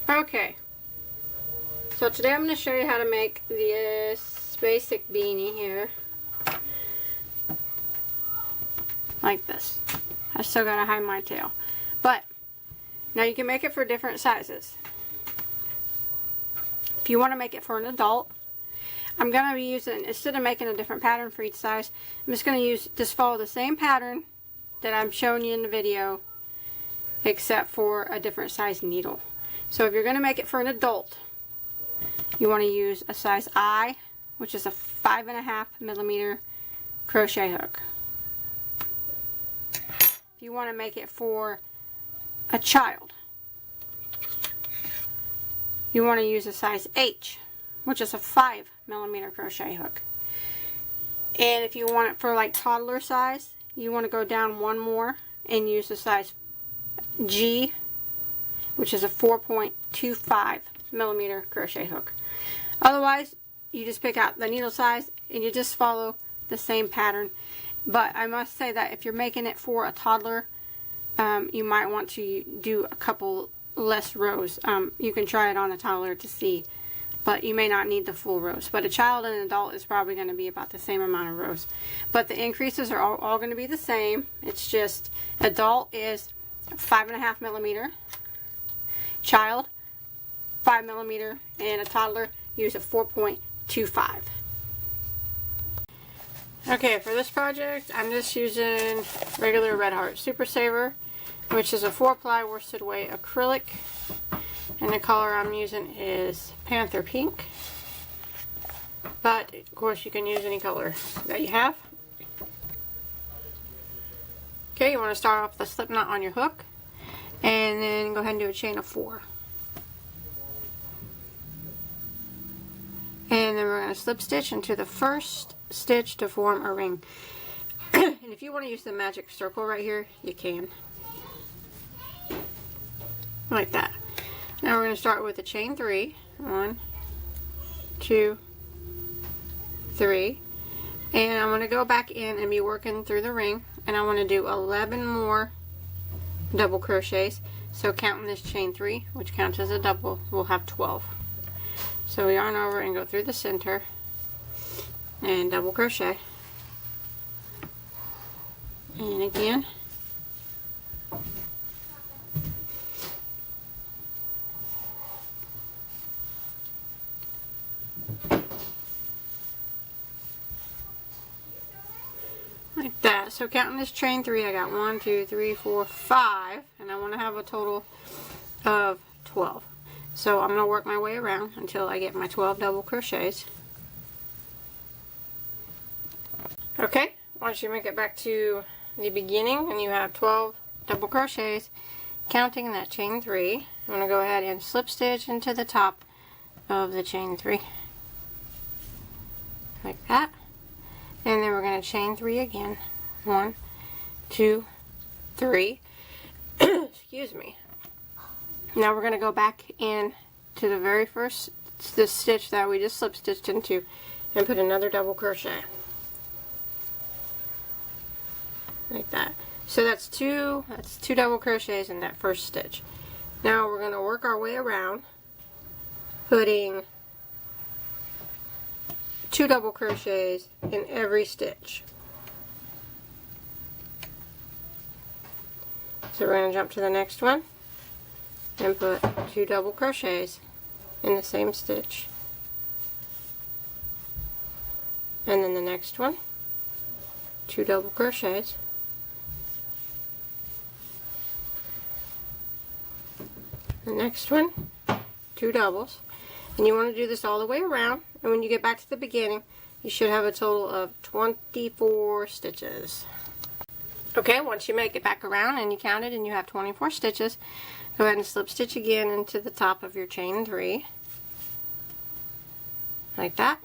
Okay, so today I'm going to show you how to make this basic beanie here, like this. I still got to hide my tail, but now you can make it for different sizes. If you want to make it for an adult, I'm going to be using, instead of making a different pattern for each size, I'm just going to just follow the same pattern that I'm showing you in the video, except for a different size needle. So if you're going to make it for an adult, you want to use a size I, which is a 5.5mm crochet hook. If you want to make it for a child, you want to use a size H, which is a 5mm crochet hook. And if you want it for like toddler size, you want to go down one more and use a size G, which is a 4.25mm crochet hook. Otherwise, you just pick out the needle size and you just follow the same pattern. But I must say that if you're making it for a toddler, you might want to do a couple less rows. You can try it on a toddler to see, but you may not need the full rows. But a child and an adult is probably going to be about the same amount of rows. But the increases are all going to be the same. It's just adult is 5.5mm, child 5mm, and a toddler use a 4.25. Okay, for this project I'm just using regular Red Heart Super Saver, which is a 4-ply worsted weight acrylic, and the color I'm using is Panther Pink, but of course you can use any color that you have. Okay, you want to start off with a slip knot on your hook, and then go ahead and do a chain of 4. And then we're going to slip stitch into the first stitch to form a ring. And if you want to use the magic circle right here, you can. Like that. Now we're going to start with a chain 3. 1, 2, 3. And I'm going to go back in and be working through the ring. And I want to do 11 more double crochets. So counting this chain 3, which counts as a double, we'll have 12. So we yarn over and go through the center and double crochet. And again. Like that. So counting this chain 3, I got 1, 2, 3, 4, 5, and I want to have a total of 12. So I'm going to work my way around until I get my 12 double crochets. Okay, once you make it back to the beginning and you have 12 double crochets, counting that chain 3, I'm going to go ahead and slip stitch into the top of the chain 3. Like that. And then we're going to chain 3 again. 1, 2, 3. Excuse me. Now we're going to go back in to the very first stitch that we just slip stitched into and put another double crochet. Like that. So that's two double crochets in that first stitch. Now we're going to work our way around, putting 2 double crochets in every stitch. So we're going to jump to the next one and put 2 double crochets in the same stitch. And then the next one, 2 double crochets. The next one, 2 doubles. And you want to do this all the way around, and when you get back to the beginning, you should have a total of 24 stitches. Okay, once you make it back around and you count it and you have 24 stitches, go ahead and slip stitch again into the top of your chain 3. Like that.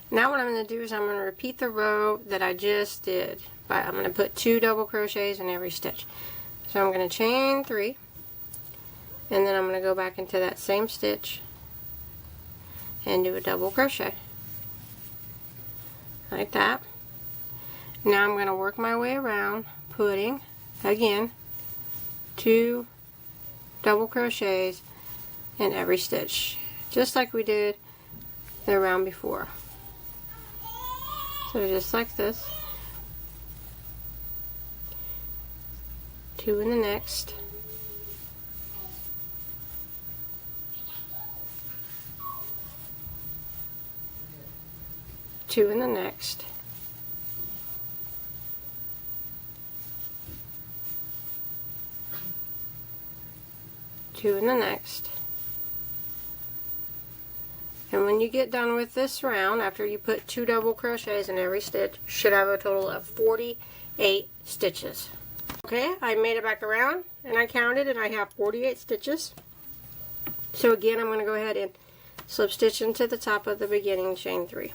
Now what I'm going to do is I'm going to repeat the row that I just did, but I'm going to put 2 double crochets in every stitch. So I'm going to chain 3, and then I'm going to go back into that same stitch and do a double crochet. Like that. Now I'm going to work my way around, putting, again, 2 double crochets in every stitch, just like we did the round before. So just like this, 2 in the next, 2 in the next, 2 in the next. And when you get done with this round, after you put 2 double crochets in every stitch, you should have a total of 48 stitches. Okay, I made it back around and I counted and I have 48 stitches. So again, I'm going to go ahead and slip stitch into the top of the beginning chain 3.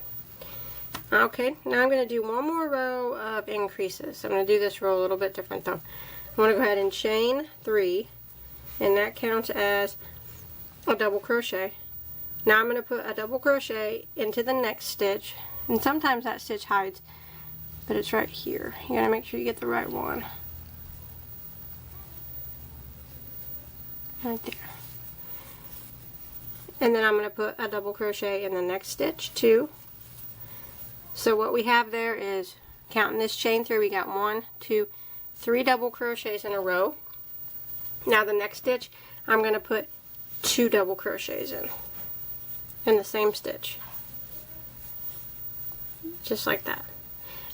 Okay, now I'm going to do one more row of increases. I'm going to do this row a little bit different though. I'm going to go ahead and chain 3, and that counts as a double crochet. Now I'm going to put a double crochet into the next stitch, and sometimes that stitch hides, but it's right here. You got to make sure you get the right one. Right there. And then I'm going to put a double crochet in the next stitch, 2. So what we have there is, counting this chain 3, we got 1, 2, 3 double crochets in a row. Now the next stitch, I'm going to put 2 double crochets in the same stitch, just like that.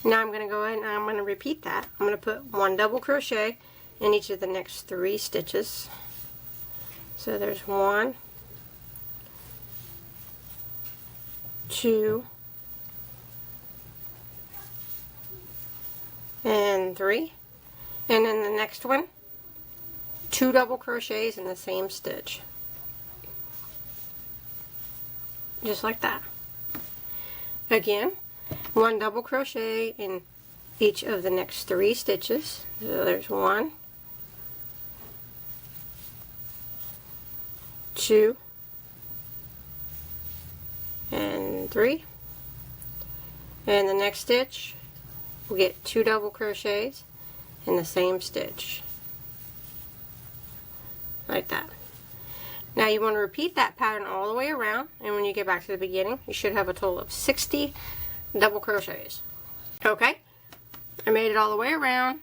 Now I'm going to go ahead and I'm going to repeat that. I'm going to put 1 double crochet in each of the next 3 stitches. So there's 1, 2, and 3, and then the next one, 2 double crochets in the same stitch, just like that. Again, 1 double crochet in each of the next 3 stitches. So there's 1, 2, and 3, and the next stitch we'll get 2 double crochets in the same stitch, like that. Now you want to repeat that pattern all the way around, and when you get back to the beginning, you should have a total of 60 double crochets. Okay, I made it all the way around,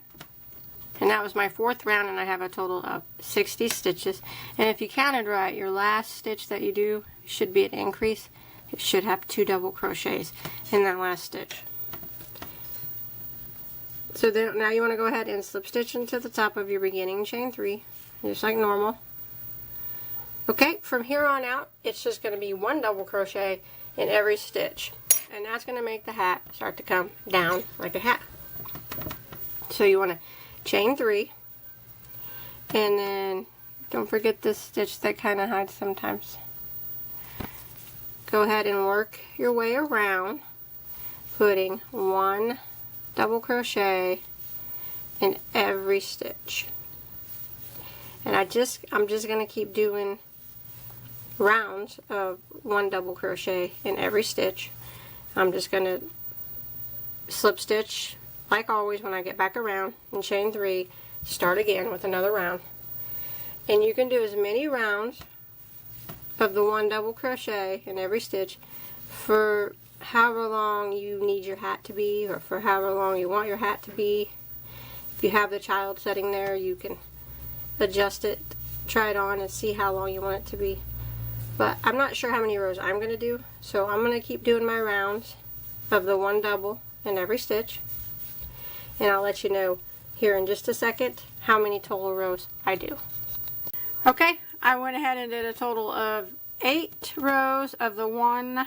and that was my 4th round, and I have a total of 60 stitches. And if you counted right, your last stitch that you do should be an increase. It should have 2 double crochets in that last stitch. So then, now you want to go ahead and slip stitch into the top of your beginning chain 3, just like normal. Okay, from here on out, it's just going to be 1 double crochet in every stitch, and that's going to make the hat start to come down like a hat. So you want to chain 3, and then don't forget this stitch that kind of hides sometimes. Go ahead and work your way around, putting 1 double crochet in every stitch. And I'm just going to keep doing rounds of 1 double crochet in every stitch. I'm just going to slip stitch like always when I get back around, and chain 3, start again with another round. And you can do as many rounds of the 1 double crochet in every stitch for however long you need your hat to be, or for however long you want your hat to be. If you have the child sitting there, you can adjust it, try it on, and see how long you want it to be. But I'm not sure how many rows I'm going to do, so I'm going to keep doing my rounds of the 1 double in every stitch, and I'll let you know here in just a second how many total rows I do. Okay, I went ahead and did a total of 8 rows of the 1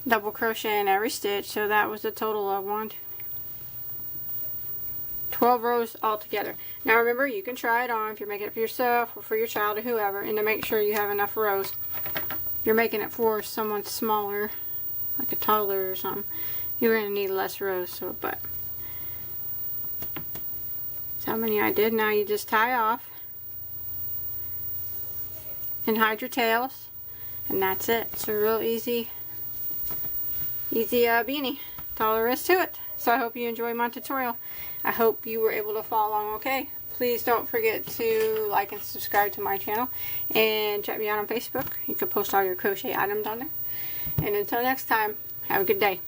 double crochet in every stitch, so that was a total of 12 rows altogether. Now remember, you can try it on if you're making it for yourself or for your child or whoever, and to make sure you have enough rows. If you're making it for someone smaller, like a toddler or something, you're going to need less rows. So, but that's how many I did. Now you just tie off and hide your tails, and that's it. It's a real easy beanie. That's all there is to it. So I hope you enjoyed my tutorial. I hope you were able to follow along okay. Please don't forget to like and subscribe to my channel. And check me out on Facebook. You can post all your crochet items on there. And until next time, have a good day.